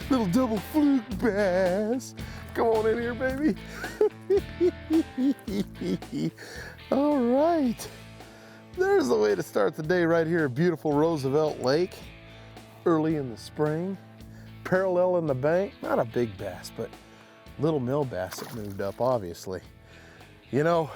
Little double fluke bass. Come on in here, baby. All right. There's the way to start the day right here at beautiful Roosevelt Lake. Early in the spring. Parallel in the bank. Not a big bass, but little mill bass that moved up, obviously. You know,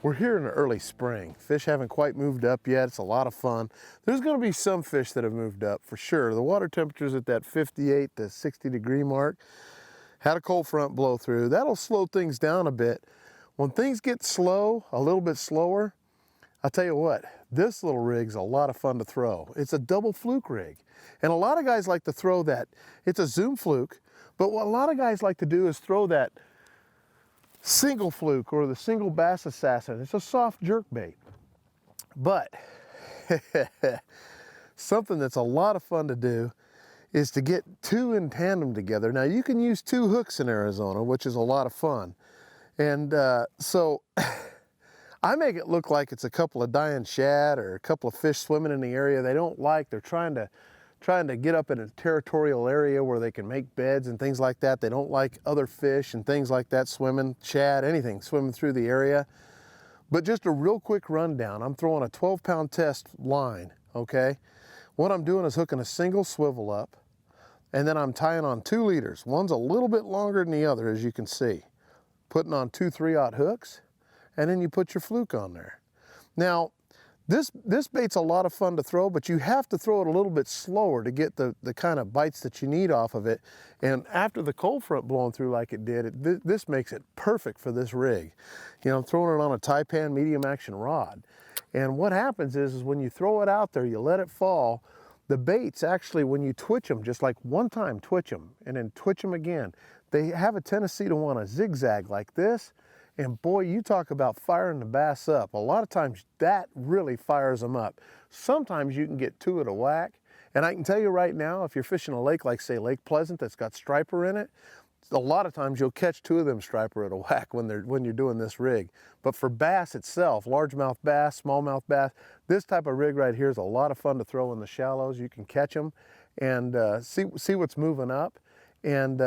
we're here in the early spring. Fish haven't quite moved up yet. It's a lot of fun. There's going to be some fish that have moved up for sure. The water temperature's at that 58 to 60 degree mark. Had a cold front blow through. That'll slow things down a bit. When things get slow, a little bit slower, I'll tell you what, this little rig's a lot of fun to throw. It's a double fluke rig. And a lot of guys like to throw that. It's a zoom fluke, but what a lot of guys like to do is throw that single fluke or the single bass assassin. It's a soft jerk bait. But something that's a lot of fun to do is to get two in tandem together. Now you can use two hooks in Arizona, which is a lot of fun. And so I make it look like it's a couple of dying shad or a couple of fish swimming in the area they don't like. They're trying to get up in a territorial area where they can make beds and things like that. They don't like other fish and things like that swimming, shad, anything swimming through the area. But just a real quick rundown. I'm throwing a 12-pound test line, okay? What I'm doing is hooking a single swivel up, and then I'm tying on 2 leaders. One's a little bit longer than the other, as you can see. Putting on 2 3/0 hooks, and then you put your fluke on there. Now, this bait's a lot of fun to throw, but you have to throw it a little bit slower to get the kind of bites that you need off of it. And after the cold front blowing through like it did, this makes it perfect for this rig. You know, I'm throwing it on a Taipan medium action rod. And what happens is when you throw it out there, you let it fall, the baits actually, when you twitch them, just like one time twitch them and then twitch them again, they have a tendency to want to zigzag like this. And boy, you talk about firing the bass up. A lot of times that really fires them up. Sometimes you can get 2 at a whack. And I can tell you right now, if you're fishing a lake like say Lake Pleasant that's got striper in it, a lot of times you'll catch 2 of them striper at a whack when you're doing this rig. But for bass itself, largemouth bass, smallmouth bass, this type of rig right here is a lot of fun to throw in the shallows. You can catch them and see what's moving up. And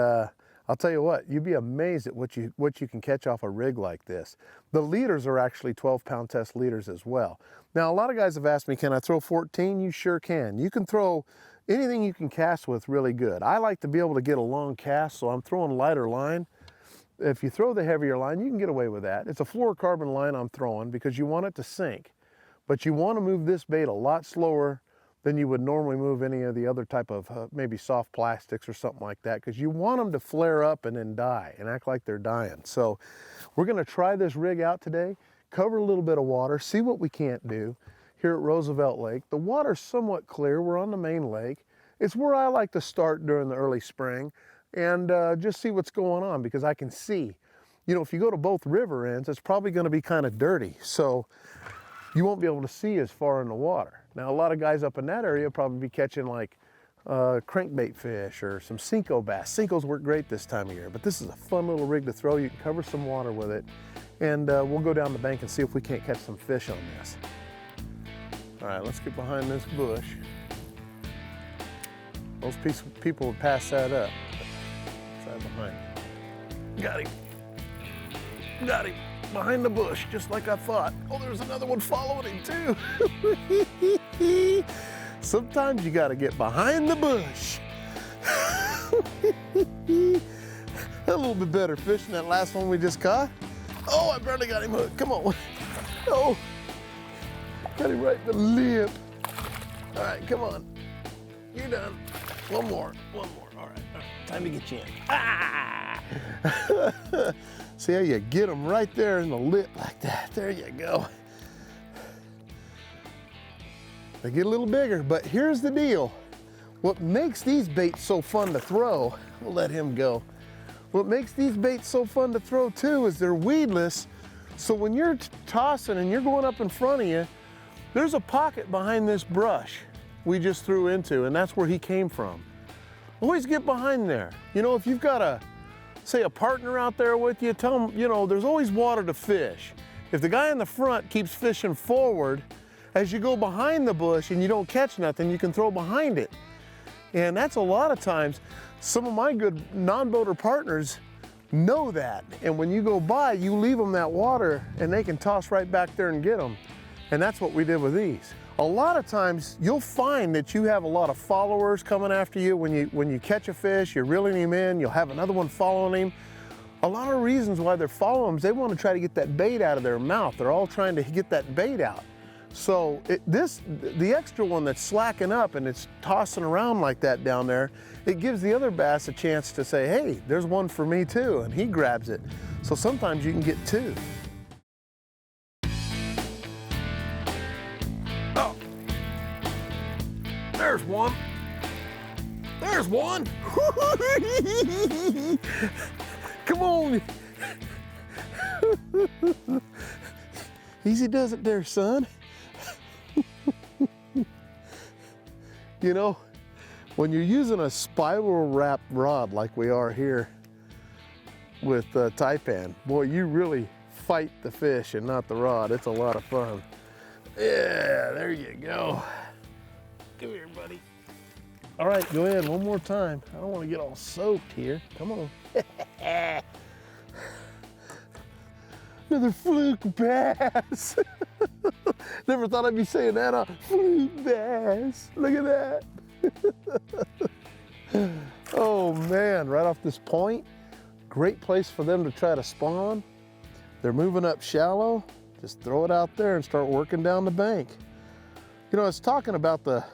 I'll tell you what, you'd be amazed at what you can catch off a rig like this. The leaders are actually 12-pound test leaders as well. Now, a lot of guys have asked me, can I throw 14? You sure can. You can throw anything you can cast with really good. I like to be able to get a long cast, so I'm throwing lighter line. If you throw the heavier line, you can get away with that. It's a fluorocarbon line I'm throwing because you want it to sink. But you want to move this bait a lot slower than you would normally move any of the other type of maybe soft plastics or something like that, because you want them to flare up and then die and act like they're dying. So we're going to try this rig out today, cover a little bit of water, see what we can't do here at Roosevelt Lake. The water's somewhat clear. We're on the main lake. It's where I like to start during the early spring and just see what's going on, because I can see, you know, if you go to both river ends, it's probably going to be kind of dirty. So you won't be able to see as far in the water. Now, a lot of guys up in that area will probably be catching like crankbait fish or some Senko bass. Senkos work great this time of year, but this is a fun little rig to throw. You can cover some water with it, and we'll go down the bank and see if we can't catch some fish on this. All right, let's get behind this bush. Most people would pass that up. Side behind. Got him. Got him. Behind the bush, just like I thought. Oh, there's another one following him too. Sometimes you gotta get behind the bush. A little bit better fish than that last one we just caught. Oh, I barely got him hooked. Come on. Oh, got him right in the lip. All right, come on. You're done. One more. All right. Time to get you in. Ah! See how you get them right there in the lip like that. There you go. They get a little bigger, but here's the deal. What makes these baits so fun to throw, we'll let him go. What makes these baits so fun to throw too is they're weedless. So when you're tossing and you're going up in front of you, there's a pocket behind this brush we just threw into, and that's where he came from. Always get behind there. You know, if you've got say a partner out there with you, tell them, you know, there's always water to fish. If the guy in the front keeps fishing forward as you go behind the bush and you don't catch nothing, you can throw behind it. And that's a lot of times, some of my good non-boater partners know that. And when you go by, you leave them that water and they can toss right back there and get them. And that's what we did with these. A lot of times you'll find that you have a lot of followers coming after you. When you catch a fish, you're reeling him in, you'll have another one following him. A lot of reasons why they're following him is they want to try to get that bait out of their mouth. They're all trying to get that bait out. So the extra one that's slacking up and it's tossing around like that down there, it gives the other bass a chance to say, hey, there's one for me too, and he grabs it. So sometimes you can get two. Oh, there's one. There's one. Come on. Easy does it there, son. You know, when you're using a spiral wrapped rod like we are here with taipan, boy, you really fight the fish and not the rod. It's a lot of fun. Yeah, there you go. Come here, buddy. All right, go ahead one more time. I don't want to get all soaked here. Come on. Another fluke bass. Never thought I'd be saying that, huh? Fluke bass. Look at that. Oh man, right off this point, great place for them to try to spawn. They're moving up shallow. Just throw it out there and start working down the bank. You know, I was talking about the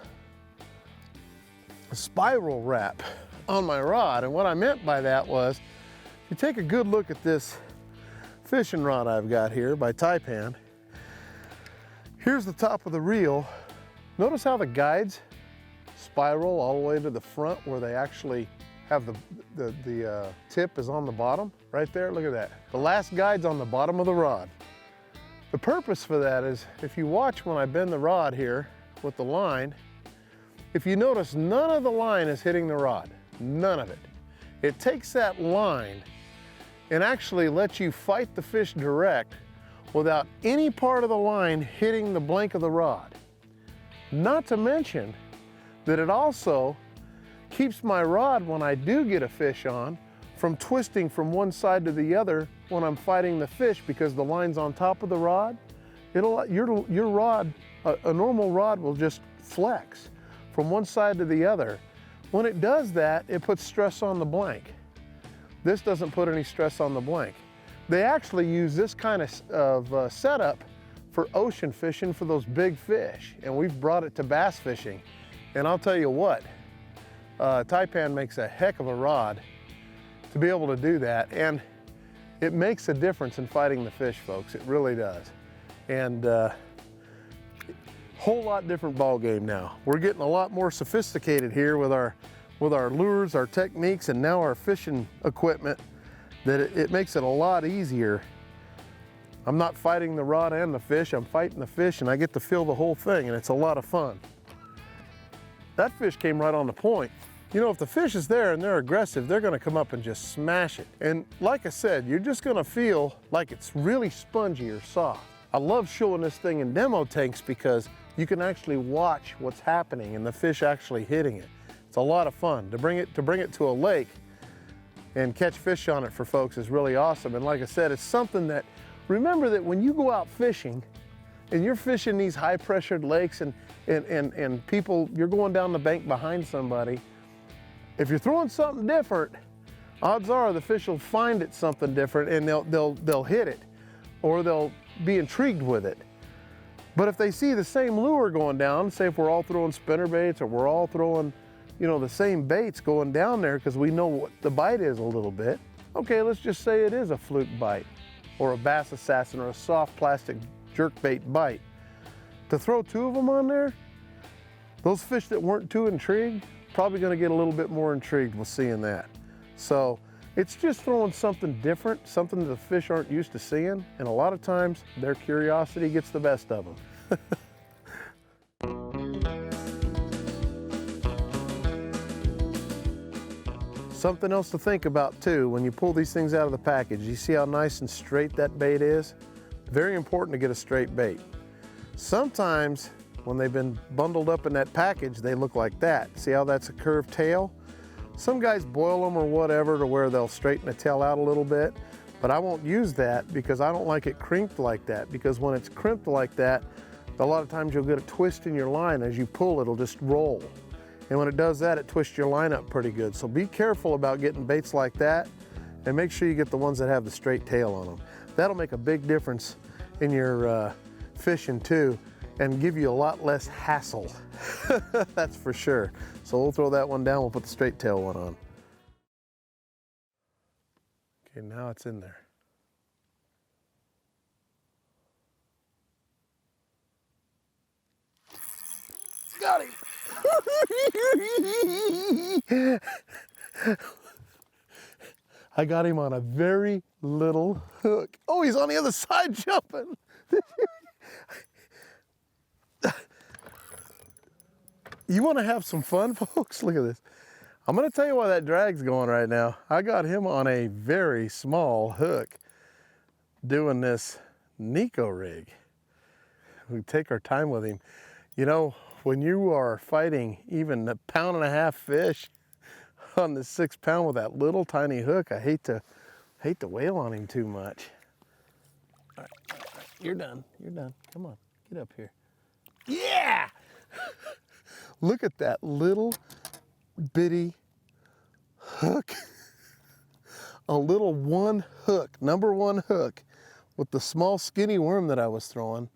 spiral wrap on my rod, and what I meant by that was, if you take a good look at this fishing rod I've got here by Taipan, here's the top of the reel. Notice how the guides spiral all the way to the front where they actually have the tip is on the bottom, right there, look at that. The last guide's on the bottom of the rod. The purpose for that is, if you watch when I bend the rod here with the line, if you notice, none of the line is hitting the rod, none of it. It takes that line and actually lets you fight the fish direct without any part of the line hitting the blank of the rod. Not to mention that it also keeps my rod, when I do get a fish on, from twisting from one side to the other when I'm fighting the fish, because the line's on top of the rod. Your rod, a normal rod will just flex from one side to the other. When it does that, it puts stress on the blank. This doesn't put any stress on the blank. They actually use this kind of setup for ocean fishing for those big fish, and we've brought it to bass fishing. And I'll tell you what, Taipan makes a heck of a rod to be able to do that, and it makes a difference in fighting the fish, folks. It really does. And whole lot different ball game now. We're getting a lot more sophisticated here with our lures, our techniques, and now our fishing equipment, that it makes it a lot easier. I'm not fighting the rod and the fish, I'm fighting the fish, and I get to feel the whole thing, and it's a lot of fun. That fish came right on the point. You know, if the fish is there and they're aggressive, they're gonna come up and just smash it. And like I said, you're just gonna feel like it's really spongy or soft. I love showing this thing in demo tanks because you can actually watch what's happening and the fish actually hitting it. It's a lot of fun. To bring it to a lake and catch fish on it for folks is really awesome. And like I said, it's something that, remember that when you go out fishing and you're fishing these high pressured lakes and people, you're going down the bank behind somebody, if you're throwing something different, odds are the fish will find it something different and they'll hit it, or they'll be intrigued with it. But if they see the same lure going down, say if we're all throwing spinner baits or we're all throwing, you know, the same baits going down there because we know what the bite is a little bit. Okay, let's just say it is a fluke bite or a bass assassin or a soft plastic jerkbait bite. To throw two of them on there, those fish that weren't too intrigued, probably gonna get a little bit more intrigued with seeing that. So it's just throwing something different, something that the fish aren't used to seeing, and a lot of times their curiosity gets the best of them. Something else to think about too, when you pull these things out of the package, you see how nice and straight that bait is? Very important to get a straight bait. Sometimes when they've been bundled up in that package, they look like that. See how that's a curved tail? Some guys boil them or whatever to where they'll straighten the tail out a little bit, but I won't use that because I don't like it crimped like that, because when it's crimped like that, a lot of times you'll get a twist in your line. As you pull, it'll just roll. And when it does that, it twists your line up pretty good. So be careful about getting baits like that, and make sure you get the ones that have the straight tail on them. That'll make a big difference in your fishing too, and give you a lot less hassle. That's for sure. So we'll throw that one down, we'll put the straight tail one on. Okay, now it's in there. Got him! I got him on a very little hook. Oh, he's on the other side jumping. You want to have some fun, folks? Look at this. I'm going to tell you why that drag's going right now. I got him on a very small hook doing this Neko rig. We take our time with him. You know, when you are fighting even a 1.5 pound fish on the 6 pound with that little tiny hook, I hate to wail on him too much. All right, you're done. You're done. Come on, get up here. Yeah! Look at that little bitty hook. A little one hook, number one hook, with the small skinny worm that I was throwing.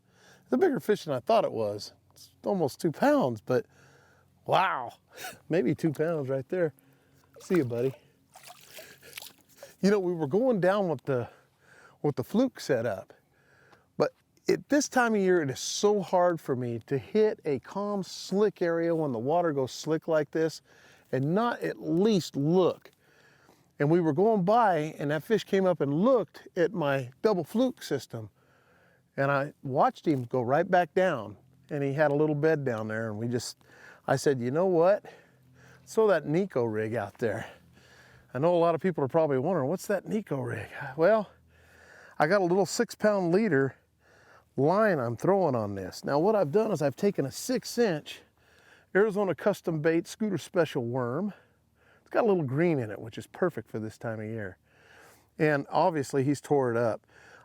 The bigger fish than I thought it was. It's almost 2 pounds, but wow, maybe 2 pounds right there. See you, buddy. You know, we were going down with the fluke setup, but at this time of year, it is so hard for me to hit a calm, slick area when the water goes slick like this and not at least look. And we were going by and that fish came up and looked at my double fluke system. And I watched him go right back down, and he had a little bed down there, and I said, you know what? Throw that Neko rig out there. I know a lot of people are probably wondering, what's that Neko rig? Well, I got a little 6 pound leader line I'm throwing on this. Now what I've done is I've taken a 6-inch Arizona Custom Bait Scooter Special worm. It's got a little green in it, which is perfect for this time of year. And obviously he's tore it up.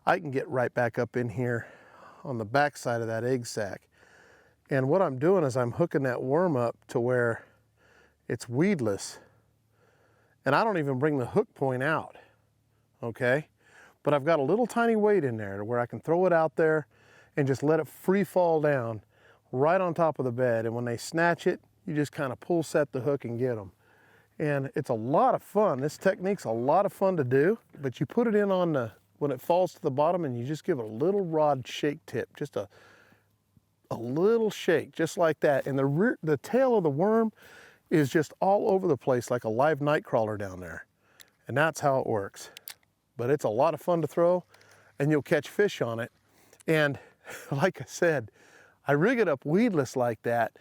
I can get right back up in here on the back side of that egg sac. And what I'm doing is I'm hooking that worm up to where it's weedless. And I don't even bring the hook point out, okay? But I've got a little tiny weight in there to where I can throw it out there and just let it free fall down right on top of the bed. And when they snatch it, you just kind of pull set the hook and get them. And it's a lot of fun. This technique's a lot of fun to do, but you put it in on when it falls to the bottom, and you just give it a little rod shake tip, just a little shake, just like that. And the tail of the worm is just all over the place like a live night crawler down there. And that's how it works. But it's a lot of fun to throw, and you'll catch fish on it. And like I said, I rig it up weedless like that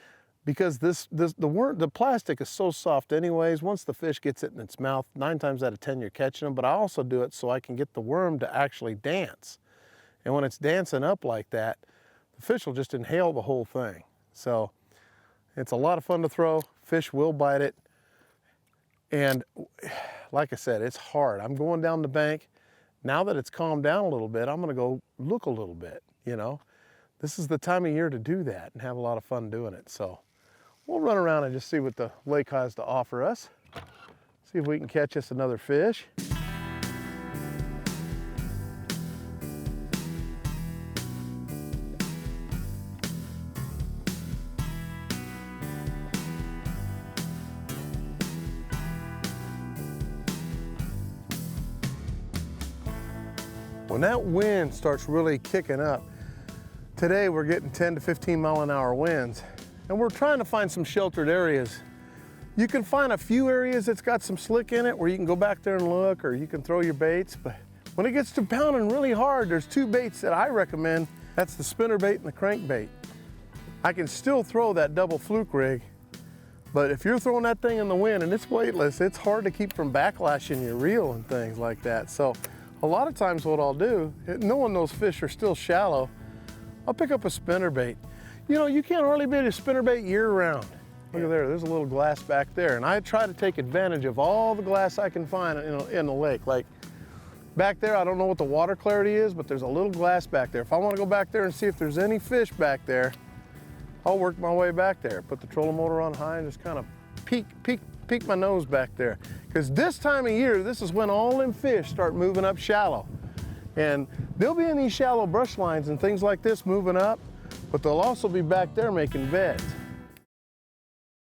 because the plastic is so soft anyways. Once the fish gets it in its mouth, 9 times out of 10 you're catching them. But I also do it so I can get the worm to actually dance. And when it's dancing up like that, the fish will just inhale the whole thing. So it's a lot of fun to throw. Fish will bite it. And like I said, it's hard. I'm going down the bank. Now that it's calmed down a little bit, I'm gonna go look a little bit, you know. This is the time of year to do that and have a lot of fun doing it. So we'll run around and just see what the lake has to offer us. See if we can catch us another fish. When that wind starts really kicking up, today we're getting 10 to 15 mile an hour winds, and we're trying to find some sheltered areas. You can find a few areas that's got some slick in it where you can go back there and look, or you can throw your baits, but when it gets to pounding really hard, there's 2 baits that I recommend. That's the spinner bait and the crank bait. I can still throw that double fluke rig, but if you're throwing that thing in the wind and it's weightless, it's hard to keep from backlashing your reel and things like that. So a lot of times what I'll do, knowing those fish are still shallow, I'll pick up a spinnerbait. You know, you can't hardly bait a spinnerbait year round. Look at there, there's a little glass back there. And I try to take advantage of all the glass I can find in the lake. Like back there, I don't know what the water clarity is, but there's a little glass back there. If I want to go back there and see if there's any fish back there, I'll work my way back there. Put the trolling motor on high and just kind of peek my nose back there. Because this time of year, this is when all them fish start moving up shallow. And they'll be in these shallow brush lines and things like this moving up, but they'll also be back there making beds.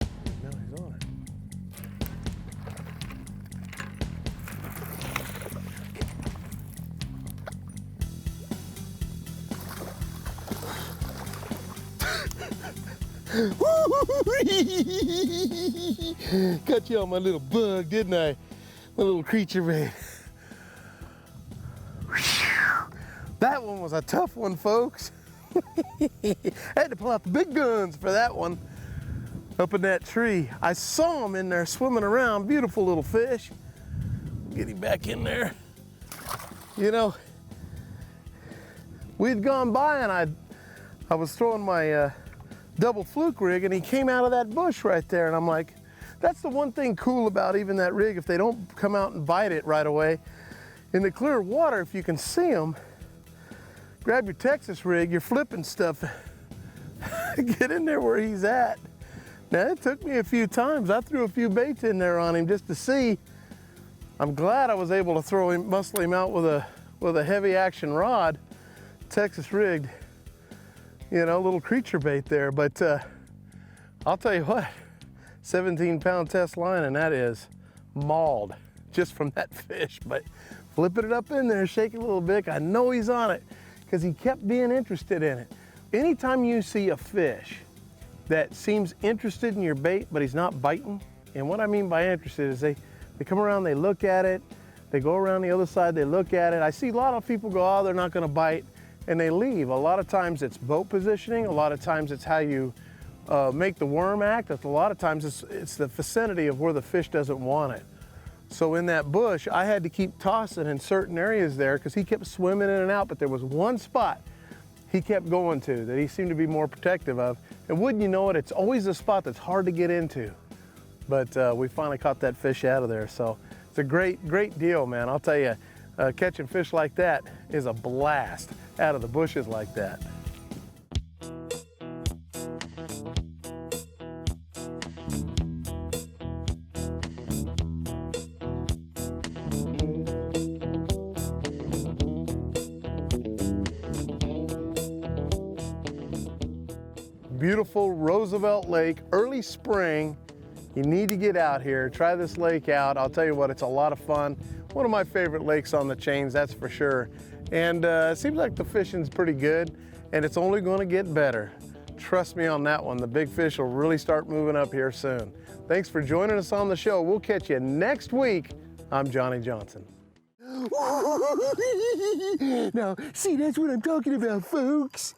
Now he's on it. Got you on my little bug, didn't I? My little creature bait. That one was a tough one, folks. I had to pull out the big guns for that one. Up in that tree. I saw him in there swimming around. Beautiful little fish. Get him back in there. You know, we'd gone by and I was throwing my double fluke rig and he came out of that bush right there, and I'm like, that's the one thing cool about even that rig. If they don't come out and bite it right away, in the clear water, if you can see them, grab your Texas rig, you're flipping stuff, get in there where he's at. Now it took me a few times. I threw a few baits in there on him just to see. I'm glad I was able to muscle him out with a heavy action rod, Texas rigged, you know, little creature bait there. But I'll tell you what, 17-pound test line, and that is mauled just from that fish. But flipping it up in there, shake it a little bit, I know he's on it because he kept being interested in it. Anytime you see a fish that seems interested in your bait, but he's not biting, and what I mean by interested is they come around, they look at it, they go around the other side, they look at it. I see a lot of people go, oh, they're not gonna bite, and they leave. A lot of times it's boat positioning, a lot of times it's how you make the worm act, a lot of times it's the vicinity of where the fish doesn't want it. So in that bush, I had to keep tossing in certain areas there because he kept swimming in and out, but there was one spot he kept going to that he seemed to be more protective of. And wouldn't you know it, it's always a spot that's hard to get into. But we finally caught that fish out of there. So it's a great deal, man. I'll tell you, catching fish like that is a blast out of the bushes like that. Beautiful Roosevelt Lake, early spring. You need to get out here, try this lake out. I'll tell you what, it's a lot of fun. One of my favorite lakes on the chains, that's for sure. And it seems like the fishing's pretty good, and it's only gonna get better. Trust me on that one, the big fish will really start moving up here soon. Thanks for joining us on the show. We'll catch you next week. I'm Johnny Johnson. Now, see, that's what I'm talking about, folks.